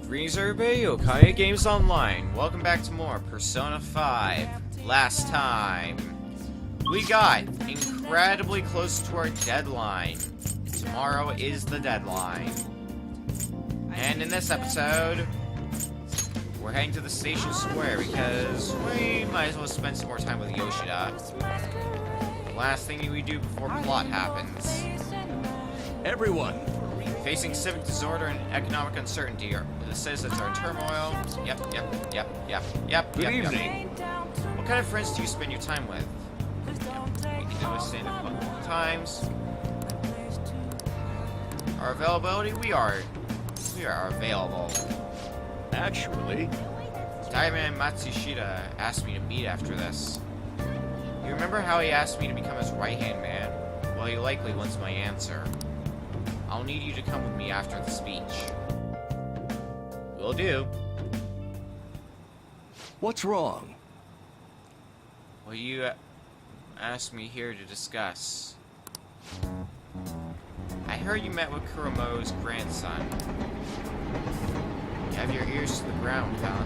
Greetings everybody, Okaya Games Online. Welcome back to more Persona 5. Last time, we got incredibly close to our deadline. Tomorrow is the deadline. And in this episode, we're heading to the station square because we might as well spend some more time with Yoshida. The last thing we do before plot happens. Everyone! Facing civic disorder and economic uncertainty, the citizens are in turmoil. Yep. Good evening. What kind of friends do you spend your time with? We can do this in a couple of times. Our availability, we are available. Actually, Diamond Matsushita asked me to meet after this. You remember how he asked me to become his right-hand man? Well, he likely wants my answer. I'll need you to come with me after the speech. Will do. what's wrong? Well, you asked me here to discuss. I heard you met with Kuromoto's grandson. You have your ears to the ground, huh?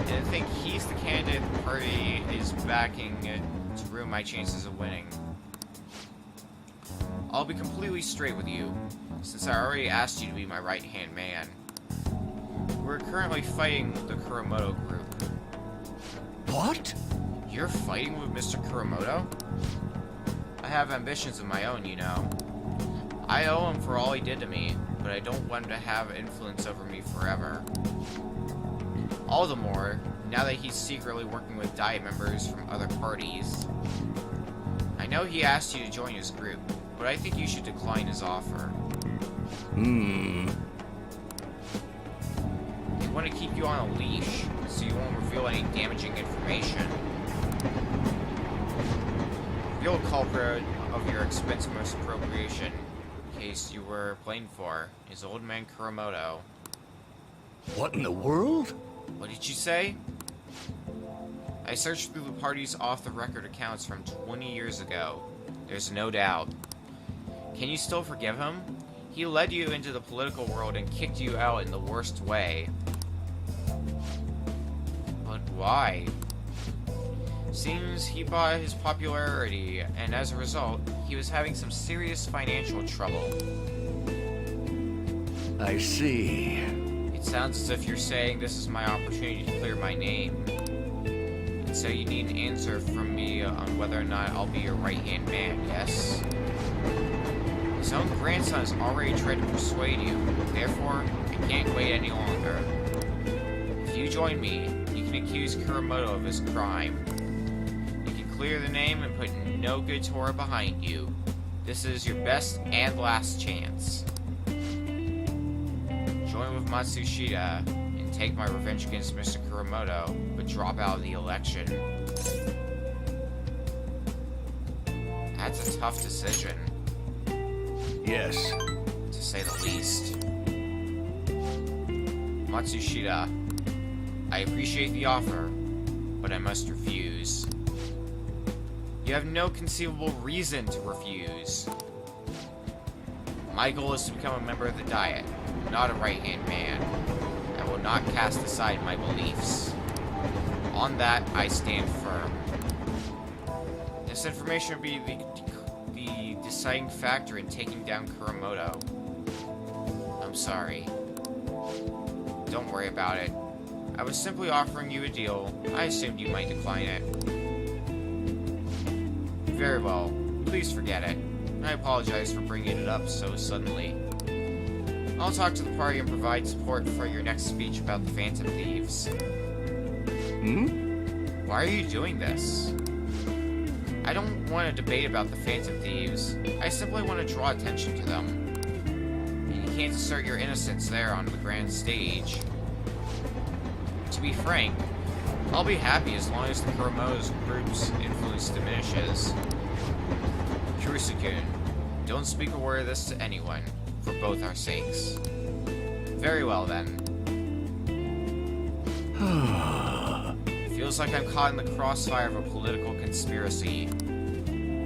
Didn't think he's the candidate the party is backing to ruin my chances of winning. I'll be completely straight with you, since I already asked you to be my right-hand man. We're currently fighting with the Kuromoto group. What? You're fighting with Mr. Kuromoto? I have ambitions of my own, you know. I owe him for all he did to me, but I don't want him to have influence over me forever. All the more, now that he's secretly working with Diet members from other parties. I know he asked you to join his group, but I think you should decline his offer. They want to keep you on a leash, so you won't reveal any damaging information. The real culprit of your expensive misappropriation case you were blamed for is old man Kuromoto. What in the world? What did you say? I searched through the party's off-the-record accounts from 20 years ago. There's no doubt. Can you still forgive him? He led you into the political world and kicked you out in the worst way. But why? Seems he bought his popularity, and as a result, he was having some serious financial trouble. I see. It sounds as if you're saying this is my opportunity to clear my name. And so you need an answer from me on whether or not I'll be your right-hand man, yes? His own grandson has already tried to persuade you, therefore, I can't wait any longer. If you join me, you can accuse Kuromoto of his crime. Clear the name and put no good Tora behind you. This is your best and last chance. Join with Matsushita and take my revenge against Mr. Kuromoto, but drop out of the election. That's a tough decision. Yes. To say the least. Matsushita, I appreciate the offer, but I must refuse. You have no conceivable reason to refuse. My goal is to become a member of the Diet, not a right-hand man. I will not cast aside my beliefs. On that, I stand firm. This information will be the deciding factor in taking down Kuromoto. I'm sorry. Don't worry about it. I was simply offering you a deal. I assumed you might decline it. Very well. Please forget it. I apologize for bringing it up so suddenly. I'll talk to the party and provide support for your next speech about the Phantom Thieves. Why are you doing this? I don't want to debate about the Phantom Thieves. I simply want to draw attention to them. And you can't assert your innocence there on the grand stage. To be frank, I'll be happy as long as the Kuromoto's group's influence diminishes. Kurosakun, don't speak a word of this to anyone, for both our sakes. Very well, then. Feels like I'm caught in the crossfire of a political conspiracy.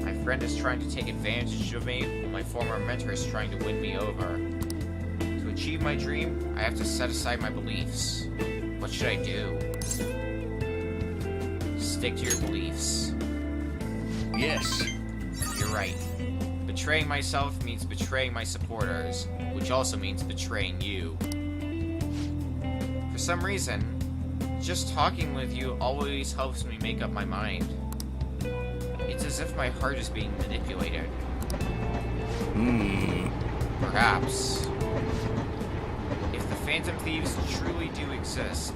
My friend is trying to take advantage of me, while my former mentor is trying to win me over. achieve my dream, I have to set aside my beliefs. What should I do? Stick to your beliefs. Yes. You're right. Betraying myself means betraying my supporters, which also means betraying you. For some reason, just talking with you always helps me make up my mind. It's as if my heart is being manipulated. Perhaps. If the Phantom Thieves truly do exist,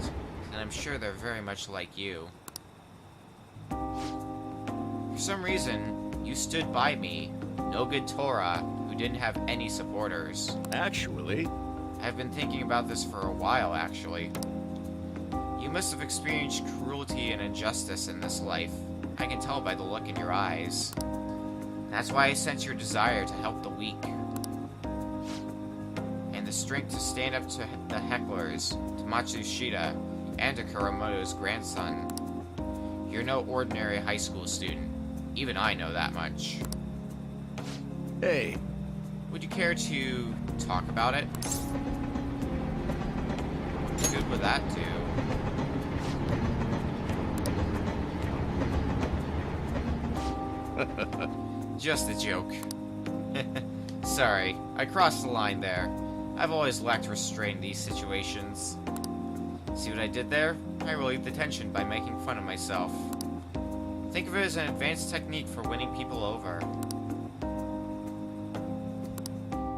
then I'm sure they're very much like you. For some reason, you stood by me, no good Torah, who didn't have any supporters. Actually, I've been thinking about this for a while, actually. You must have experienced cruelty and injustice in this life. I can tell by the look in your eyes. That's why I sense your desire to help the weak. And the strength to stand up to the hecklers, to Matsushita, and to Kuramoto's grandson. You're no ordinary high school student. Even I know that much. hey, Would you care to talk about it? What good would that do? Just a joke. Sorry, I crossed the line there. I've always lacked restraint in these situations. See what I did there? I relieved the tension by making fun of myself. Think of it as an advanced technique for winning people over.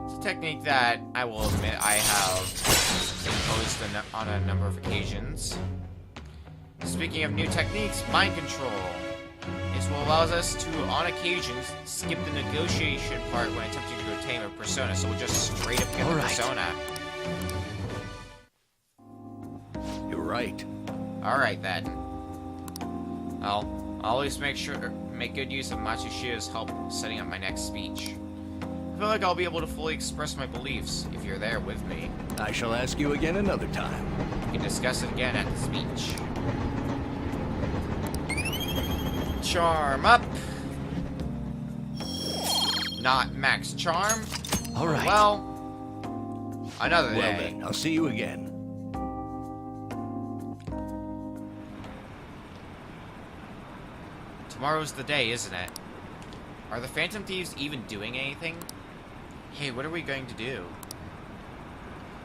It's a technique that, I will admit, I have imposed on a number of occasions. Speaking of new techniques, mind control. This will allow us to, on occasion, skip the negotiation part when attempting to obtain a persona, so we'll just straight up get the persona. you're right. Alright then. I'll always make good use of Matsushita's help setting up my next speech. I feel like I'll be able to fully express my beliefs if you're there with me. I shall ask you again another time. We can discuss it again at the speech. Charm up! Not max charm? All right. Well, another day. Well then, I'll see you again. Tomorrow's the day, isn't it? Are the Phantom Thieves even doing anything? Hey, what are we going to do?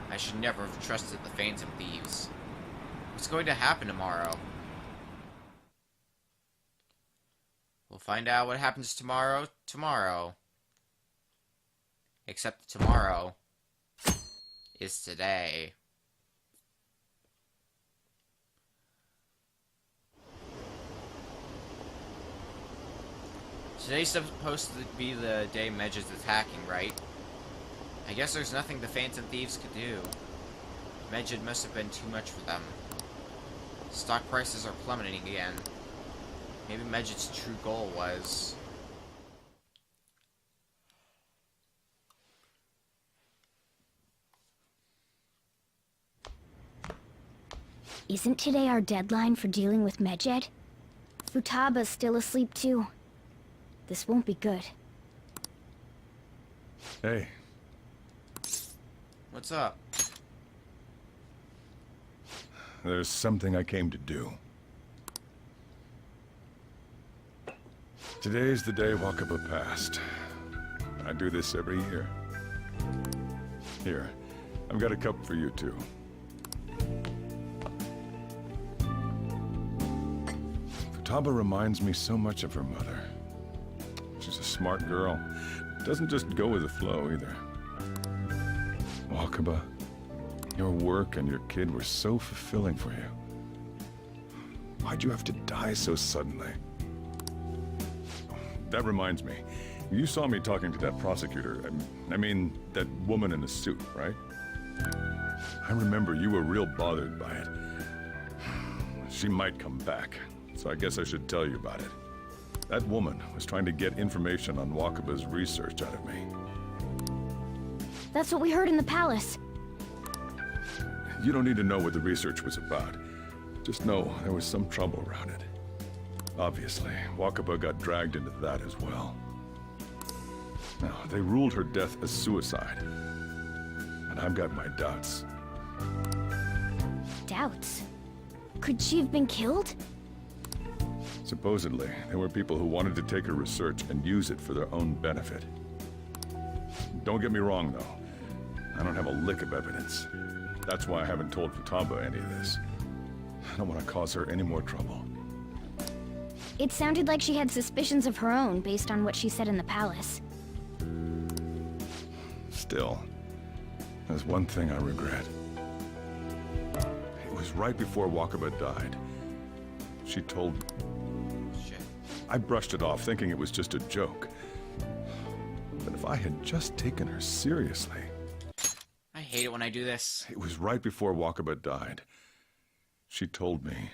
I should never have trusted the Phantom Thieves. What's going to happen tomorrow? We'll find out what happens tomorrow. Except tomorrow is today. Today's supposed to be the day Medjed's attacking, right? I guess there's nothing the Phantom Thieves could do. Medjed must have been too much for them. Stock prices are plummeting again. Maybe Medjed's true goal was... Isn't today our deadline for dealing with Medjed? Futaba's still asleep too. This won't be good. Hey, What's up? there's something I came to do. Today's the day Wakaba passed. I do this every year. Here, I've got a cup for you too. Futaba reminds me so much of her mother. She's a smart girl. Doesn't just go with the flow either. Wakaba, your work and your kid were so fulfilling for you. Why'd you have to die so suddenly? That reminds me. You saw me talking to that prosecutor. I mean, that woman in the suit, right? I remember you were real bothered by it. She might come back, so I guess I should tell you about it. That woman was trying to get information on Wakaba's research out of me. That's what we heard in the palace. You don't need to know what the research was about. Just know there was some trouble around it. Obviously, Wakaba got dragged into that as well. Now, they ruled her death as suicide. And but I've got my doubts. Doubts? Could she have been killed? Supposedly, there were people who wanted to take her research and use it for their own benefit. Don't get me wrong, though. I don't have a lick of evidence. That's why I haven't told Futaba any of this. I don't want to cause her any more trouble. It sounded like she had suspicions of her own based on what she said in the palace. Still, there's one thing I regret. It was right before Wakaba died. She told me. Shit. I brushed it off, thinking it was just a joke. But if I had just taken her seriously... I hate it when I do this. It was right before Wakaba died. She told me,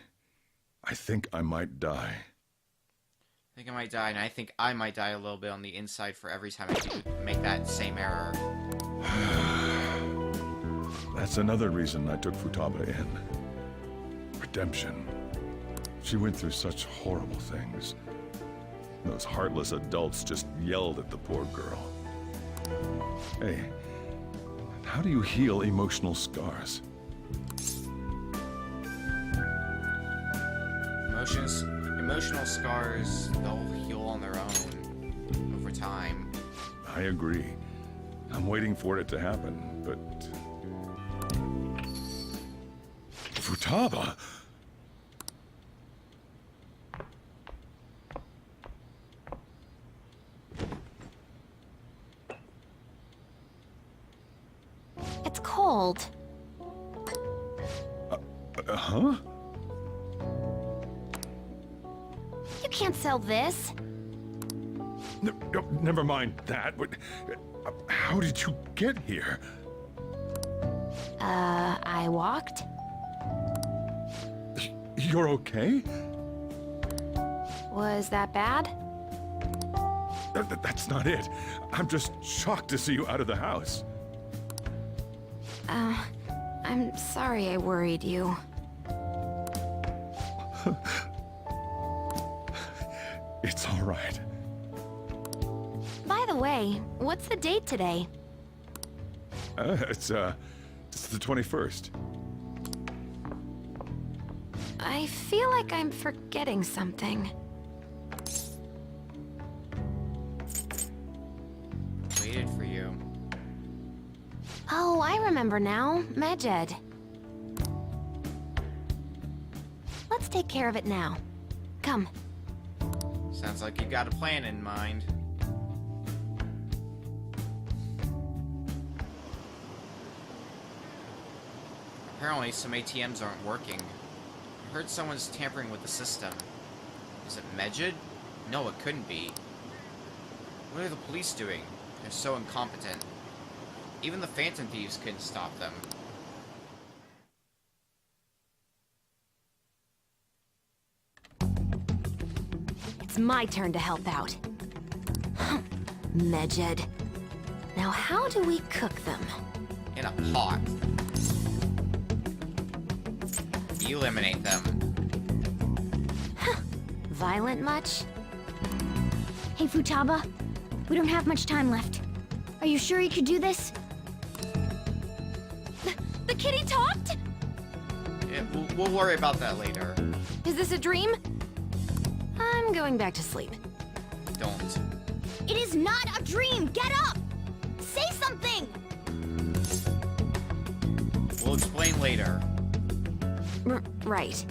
I think I might die. I think I might die, and I think I might die a little bit on the inside for every time I do make that same error. That's another reason I took Futaba in. Redemption. She went through such horrible things. Those heartless adults just yelled at the poor girl. Hey, how do you heal emotional scars? Emotional scars, they'll heal on their own over time. I agree. I'm waiting for it to happen, but... Futaba! It's cold. Huh? You can't sell this. Never mind that. But, how did you get here? I walked? You're okay? Was that bad? That's not it. I'm just shocked to see you out of the house. I'm sorry I worried you. It's all right. By the way, what's the date today? It's the 21st. I feel like I'm forgetting something. Waited for you. Oh, I remember now. Medjed. Let's take care of it now. Come. Sounds like you've got a plan in mind. Apparently, some ATMs aren't working. I heard someone's tampering with the system. Is it Medjed? No, it couldn't be. What are the police doing? They're so incompetent. Even the Phantom Thieves couldn't stop them. It's my turn to help out. Medjed. Now how do we cook them? In a pot. Eliminate them. Violent much? Hey, Futaba. We don't have much time left. Are you sure you could do this? The kitty talked? Yeah, we'll worry about that later. Is this a dream? I'm going back to sleep. Don't. It is not a dream! Get up! Say something! We'll explain later. Right.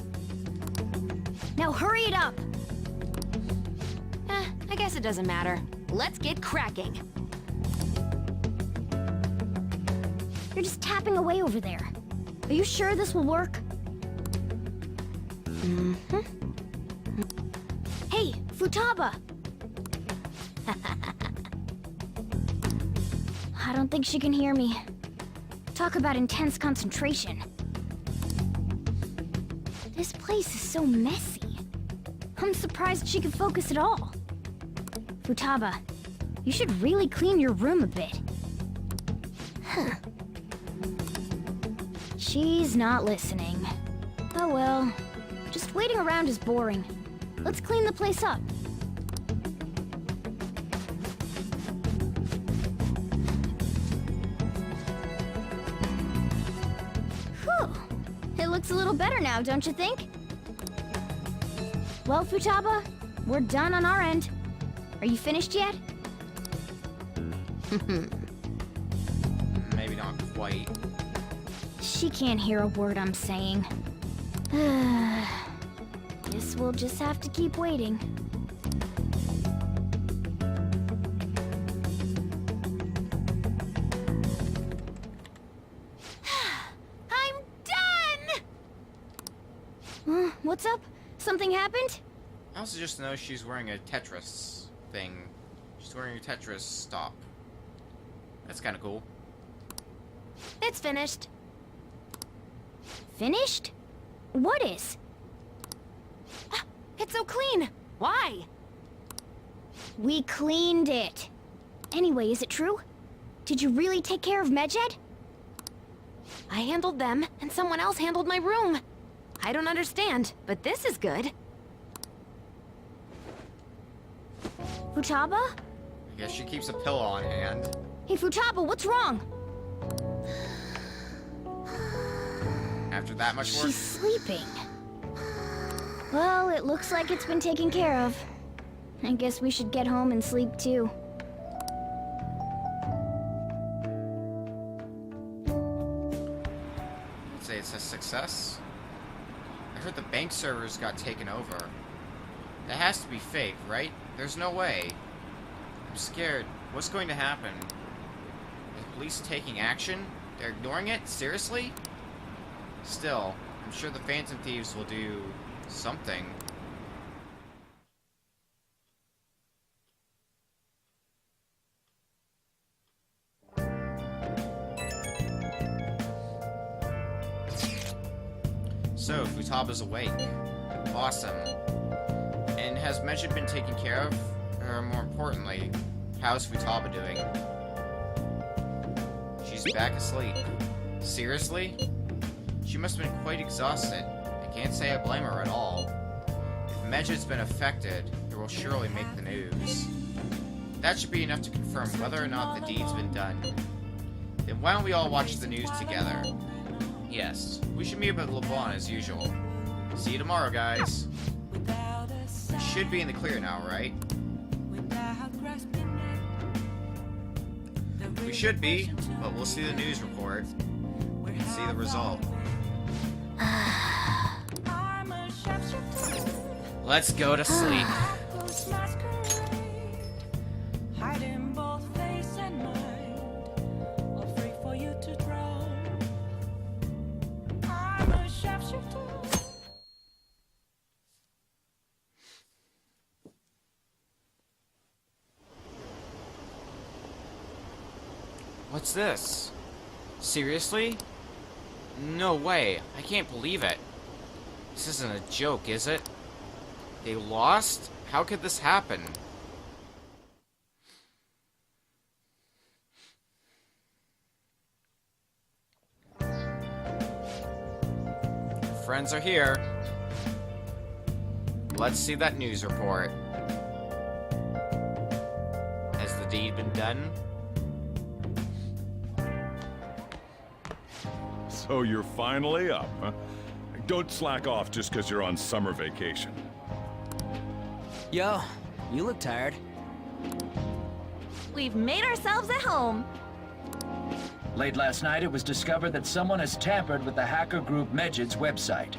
Now hurry it up! I guess it doesn't matter. Let's get cracking. You're just tapping away over there. Are you sure this will work? Mm-hmm. Hey, Futaba! I don't think she can hear me. Talk about intense concentration. This place is so messy. I'm surprised she could focus at all. Futaba, you should really clean your room a bit. Huh. She's not listening. Oh well. Just waiting around is boring. Let's clean the place up. looks a little better now, don't you think? Well, Futaba, we're done on our end. Are you finished yet? Maybe not quite. She can't hear a word I'm saying. Guess we'll just have to keep waiting. I'm done! What's up? Something happened? I also just know she's wearing a Tetris thing. She's wearing a Tetris stop. That's kind of cool. It's finished. Finished? What is? It's so clean. Why? We cleaned it. Anyway, is it true? Did you really take care of Medjed? I handled them, and someone else handled my room. I don't understand, but this is good. Futaba? I guess she keeps a pillow on hand. Hey, Futaba, what's wrong? After that much work? She's sleeping. Well, it looks like it's been taken care of. I guess we should get home and sleep too. I'd say it's a success. I heard the bank servers got taken over. That has to be fake, right? There's no way. I'm scared. What's going to happen? Are the police taking action? They're ignoring it? Seriously? Still, I'm sure the Phantom Thieves will do something. So, Futaba's awake. Awesome. And has Medjed been taken care of? Or more importantly, how's Futaba doing? She's back asleep. Seriously? She must have been quite exhausted. I can't say I blame her at all. If Medjed's been affected, it will surely make the news. That should be enough to confirm whether or not the deed's been done. Then why don't we all watch the news together? Yes, we should meet up at LeBlanc as usual. See you tomorrow, guys. We should be in the clear now, right? We should be, but we'll see the news report and see the result. Let's go to sleep. What's this? Seriously? No way. I can't believe it. This isn't a joke, is it? They lost? How could this happen? Friends are here. Let's see that news report. Has the deed been done? So you're finally up, huh? Don't slack off just because you're on summer vacation. Yo, you look tired. We've made ourselves at home. Late last night, it was discovered that someone has tampered with the hacker group Medjed's website.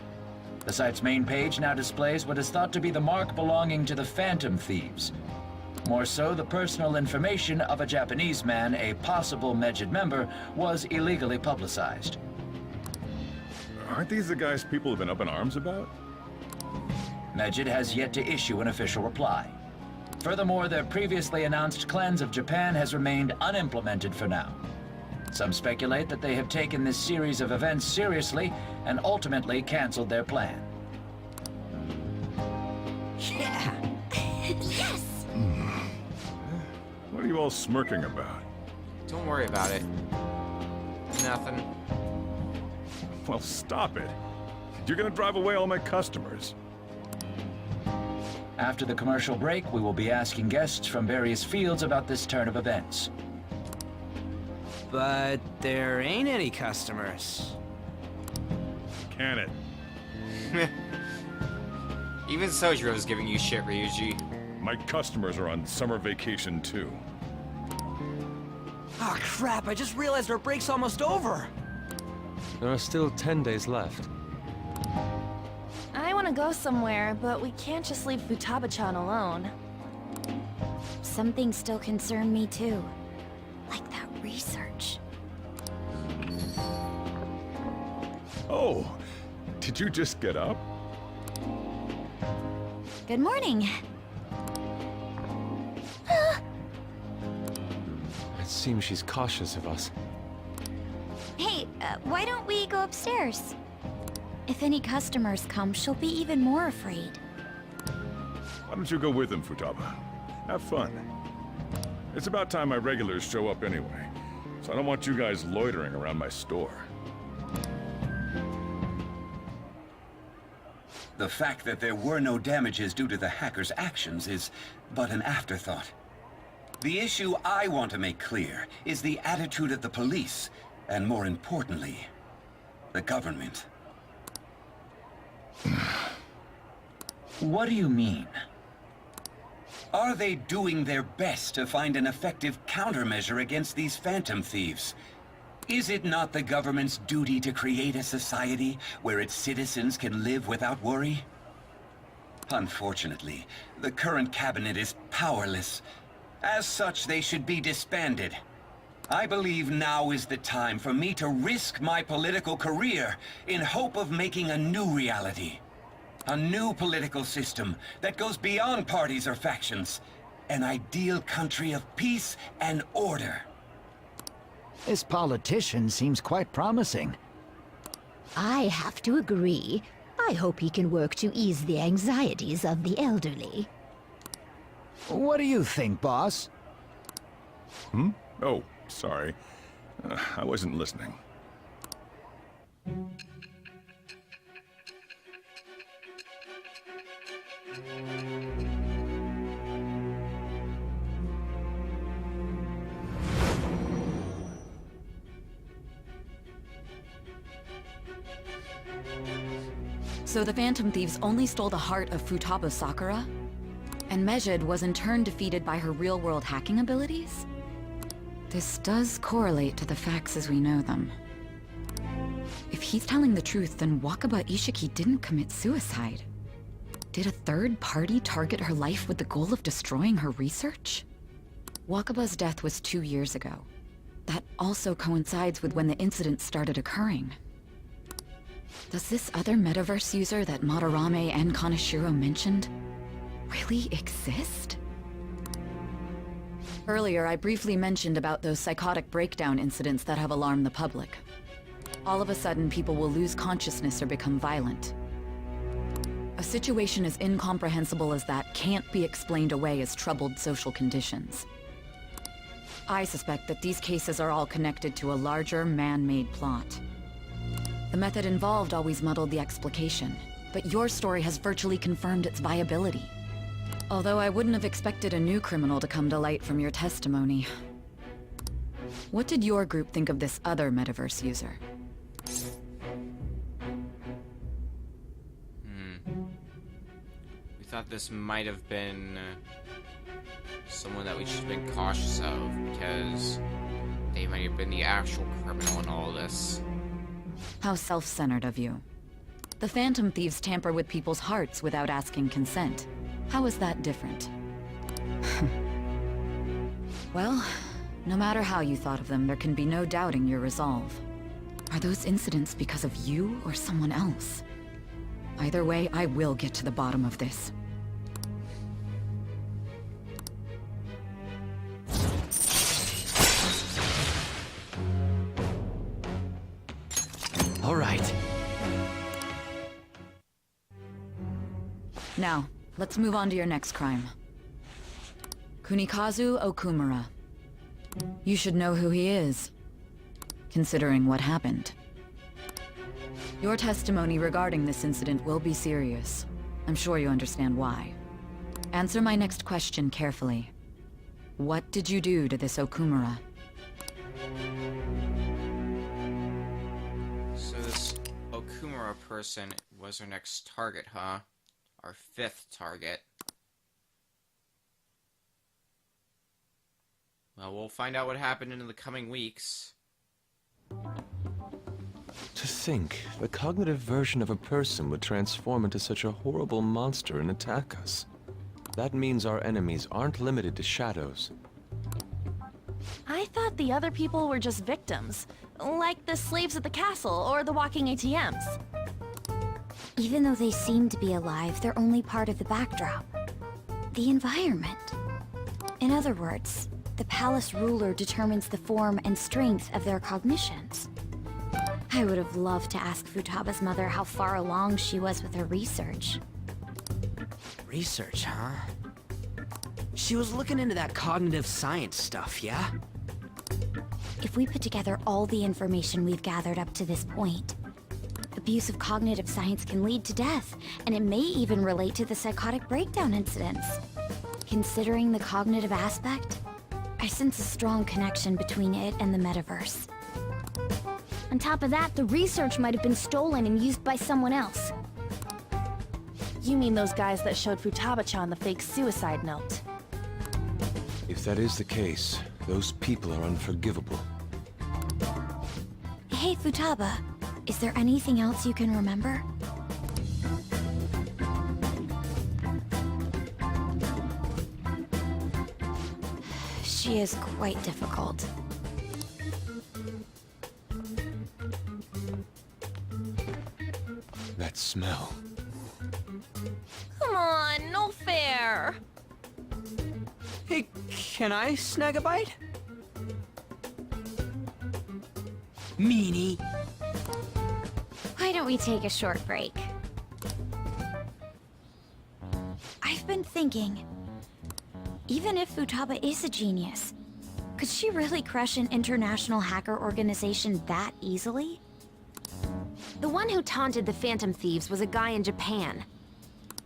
The site's main page now displays what is thought to be the mark belonging to the Phantom Thieves. More so, the personal information of a Japanese man, a possible Medjed member, was illegally publicized. Aren't these the guys people have been up in arms about? Medjed has yet to issue an official reply. Furthermore, their previously announced cleanse of Japan has remained unimplemented for now. Some speculate that they have taken this series of events seriously and ultimately canceled their plan. Yeah. Yes! What are you all smirking about? Don't worry about it. Nothing. Well, stop it. You're gonna drive away all my customers. After the commercial break, we will be asking guests from various fields about this turn of events. But there ain't any customers. Can it? Even Sojiro's giving you shit, Ryuji. My customers are on summer vacation too. Ah, crap, I just realized our break's almost over. There are still 10 days left. I want to go somewhere, but we can't just leave Futaba-chan alone. Some things still concern me too. Like that research. Oh, did you just get up? Good morning. It seems she's cautious of us. Hey, why don't we go upstairs? If any customers come, she'll be even more afraid. Why don't you go with them, Futaba? Have fun. It's about time my regulars show up anyway, so I don't want you guys loitering around my store. The fact that there were no damages due to the hacker's actions is but an afterthought. The issue I want to make clear is the attitude of the police, and more importantly, the government. What do you mean? Are they doing their best to find an effective countermeasure against these phantom thieves? Is it not the government's duty to create a society where its citizens can live without worry? Unfortunately, the current cabinet is powerless. As such, they should be disbanded. I believe now is the time for me to risk my political career in hope of making a new reality. A new political system that goes beyond parties or factions. An ideal country of peace and order. This politician seems quite promising. I have to agree. I hope he can work to ease the anxieties of the elderly. What do you think, boss? Oh, sorry. I wasn't listening. So the Phantom Thieves only stole the heart of Futaba Sakura? And Medjed was in turn defeated by her real-world hacking abilities? This does correlate to the facts as we know them. If he's telling the truth, then Wakaba Ishiki didn't commit suicide. Did a third party target her life with the goal of destroying her research? Wakaba's death was 2 years ago. That also coincides with when the incident started occurring. Does this other metaverse user that Madarame and Kaneshiro mentioned really exist? Earlier, I briefly mentioned about those psychotic breakdown incidents that have alarmed the public. All of a sudden, people will lose consciousness or become violent. A situation as incomprehensible as that can't be explained away as troubled social conditions. I suspect that these cases are all connected to a larger, man-made plot. The method involved always muddled the explication, but your story has virtually confirmed its viability. Although I wouldn't have expected a new criminal to come to light from your testimony. What did your group think of this other metaverse user? We thought this might have been someone that we should have been cautious of, because they might have been the actual criminal in all this. How self-centered of you. The Phantom Thieves tamper with people's hearts without asking consent. How is that different? Well, no matter how you thought of them, there can be no doubting your resolve. Are those incidents because of you or someone else? Either way, I will get to the bottom of this. All right. Now, let's move on to your next crime. Kunikazu Okumura. You should know who he is, considering what happened. Your testimony regarding this incident will be serious. I'm sure you understand why. Answer my next question carefully. What did you do to this Okumura? So this Kumara person was our next target, huh? Our 5th target. Well, we'll find out what happened in the coming weeks. To think, the cognitive version of a person would transform into such a horrible monster and attack us. That means our enemies aren't limited to shadows. I thought the other people were just victims, like the slaves at the castle or the walking ATMs. Even though they seem to be alive, they're only part of the backdrop. The environment. In other words, the palace ruler determines the form and strength of their cognitions. I would have loved to ask Futaba's mother how far along she was with her research. Research, huh? She was looking into that cognitive science stuff, yeah? If we put together all the information we've gathered up to this point, abuse of cognitive science can lead to death, and it may even relate to the psychotic breakdown incidents. Considering the cognitive aspect, I sense a strong connection between it and the metaverse. On top of that, the research might have been stolen and used by someone else. You mean those guys that showed Futaba-chan the fake suicide note? If that is the case, those people are unforgivable. Hey, Futaba, is there anything else you can remember? She is quite difficult. That smell. Come on, no fair! Hey, can I snag a bite? Meanie. Why don't we take a short break? I've been thinking, even if Futaba is a genius, could she really crush an international hacker organization that easily? The one who taunted the Phantom Thieves was a guy in Japan.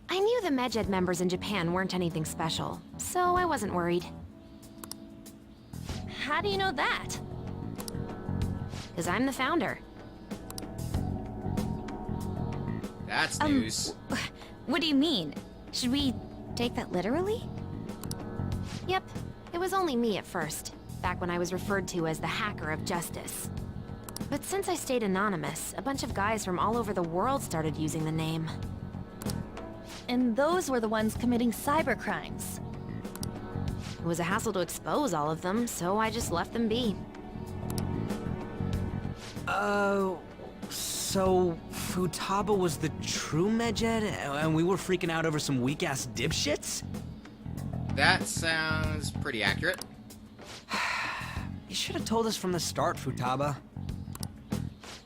I knew the Medjed members in Japan weren't anything special, so I wasn't worried. How do you know that? Because I'm the founder. That's news. What do you mean? Should we take that literally? Yep, it was only me at first, back when I was referred to as the Hacker of Justice. But since I stayed anonymous, a bunch of guys from all over the world started using the name. And those were the ones committing cybercrimes. It was a hassle to expose all of them, so I just left them be. So Futaba was the true Medjed, and we were freaking out over some weak-ass dipshits? That sounds pretty accurate. You should have told us from the start, Futaba.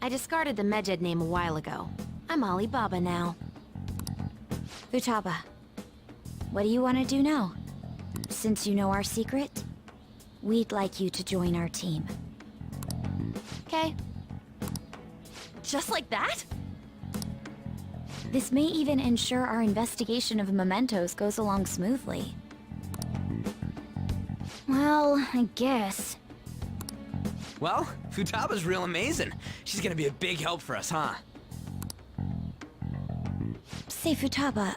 I discarded the Medjed name a while ago. I'm Alibaba now. Futaba, what do you want to do now? Since you know our secret, we'd like you to join our team. Okay. Just like that? This may even ensure our investigation of mementos goes along smoothly. Well, I guess. Well, Futaba's real amazing. She's gonna be a big help for us, huh? Say, Futaba,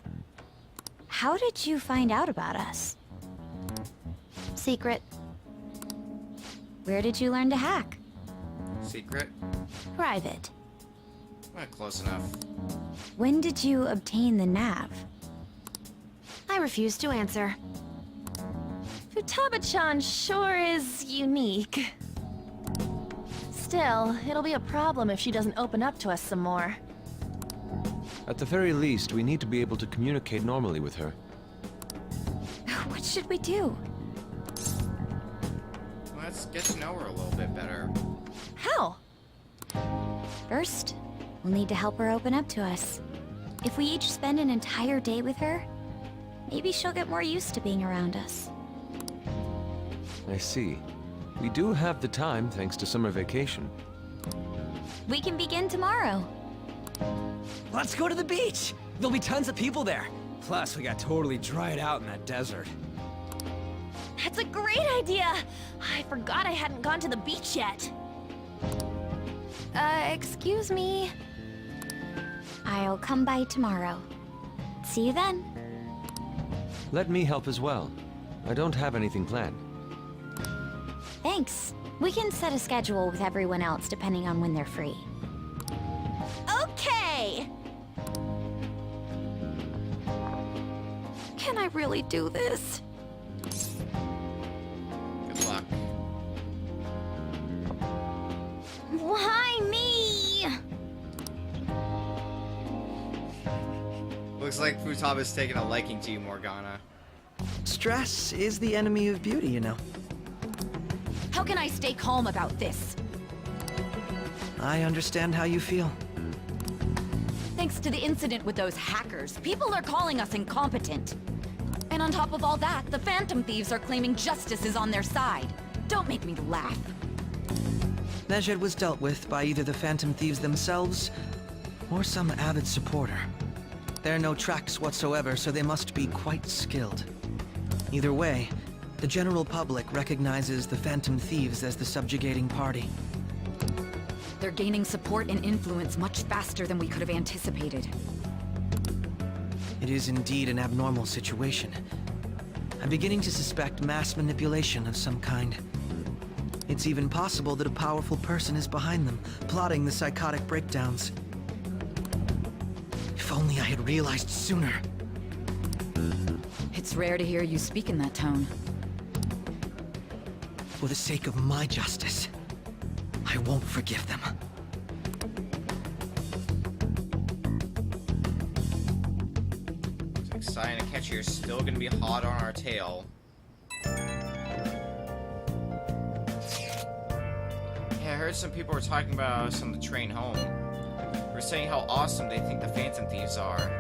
how did you find out about us? Secret. Where did you learn to hack? Secret? Private. Close enough. When did you obtain the nav? I refuse to answer. Futaba-chan sure is unique. Still, it'll be a problem if she doesn't open up to us some more. At the very least, we need to be able to communicate normally with her. What should we do? Let's get to know her a little bit better. How? First, we'll need to help her open up to us. If we each spend an entire day with her, maybe she'll get more used to being around us. I see. We do have the time thanks to summer vacation. We can begin tomorrow. Let's go to the beach! There'll be tons of people there. Plus, we got totally dried out in that desert. That's a great idea! I forgot I hadn't gone to the beach yet. Excuse me. I'll come by tomorrow. See you then. Let me help as well. I don't have anything planned. Thanks. We can set a schedule with everyone else depending on when they're free. Okay! Can I really do this? Good luck. Why me? Looks like Futaba's taking a liking to you, Morgana. Stress is the enemy of beauty, you know. How can I stay calm about this? I understand how you feel. Thanks to the incident with those hackers, people are calling us incompetent. And on top of all that, the Phantom Thieves are claiming justice is on their side. Don't make me laugh. Medjed was dealt with by either the Phantom Thieves themselves or some avid supporter. There are no tracks whatsoever, so they must be quite skilled. Either way, the general public recognizes the Phantom Thieves as the subjugating party. They're gaining support and influence much faster than we could have anticipated. It is indeed an abnormal situation. I'm beginning to suspect mass manipulation of some kind. It's even possible that a powerful person is behind them, plotting the psychotic breakdowns. If only I had realized sooner. It's rare to hear you speak in that tone. For the sake of my justice, I won't forgive them. It's exciting to catch you. You're still gonna be hot on our tail. Yeah, I heard some people were talking about us on the train home. They were saying how awesome they think the Phantom Thieves are.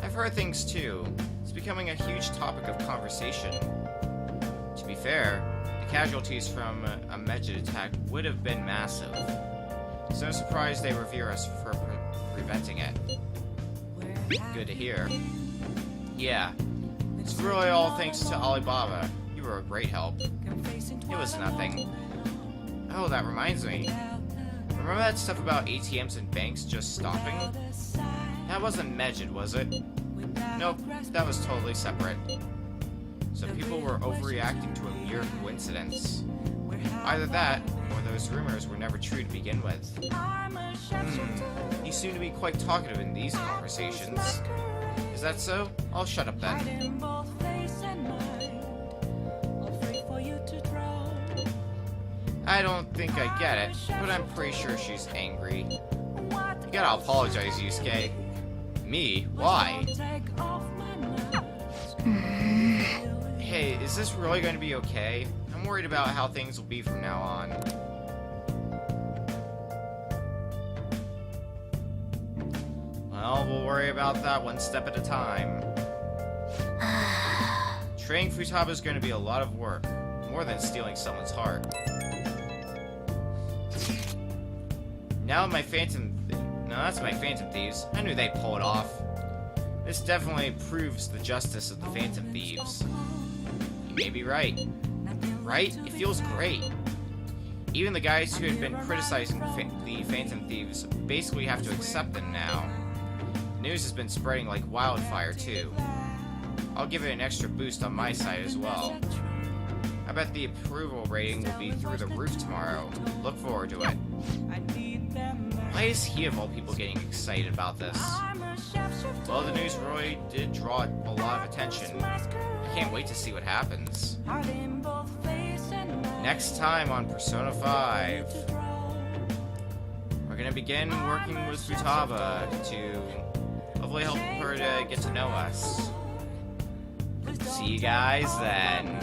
I've heard things too. It's becoming a huge topic of conversation. To be fair, the casualties from a Medjed attack would have been massive. It's no surprise they revere us for preventing it. Good to hear. Yeah, it's really all thanks to Alibaba. You were a great help. It was nothing. Oh, that reminds me. Remember that stuff about ATMs and banks just stopping? That wasn't Medjed, was it? Nope, that was totally separate. So people were overreacting to a mere coincidence. Either that, or those rumors were never true to begin with. You seem to be quite talkative in these conversations. Is that so? I'll shut up then. I don't think I get it, but I'm pretty sure she's angry. You gotta apologize, Yusuke. Me? Why? Hey, is this really going to be okay? I'm worried about how things will be from now on. Well, we'll worry about that one step at a time. Training Futaba is going to be a lot of work, more than stealing someone's heart. Now my that's my Phantom Thieves. I knew they'd pull it off. This definitely proves the justice of the Phantom Thieves. You may be right. Right? It feels great. Even the guys who had been criticizing the Phantom Thieves basically have to accept them now. The news has been spreading like wildfire, too. I'll give it an extra boost on my side as well. I bet the approval rating will be through the roof tomorrow. Look forward to it. Why is he of all people getting excited about this? Well, the news really did draw a lot of attention. I can't wait to see what happens. Next time on Persona 5, we're gonna begin working with Futaba to hopefully help her to get to know us. See you guys then.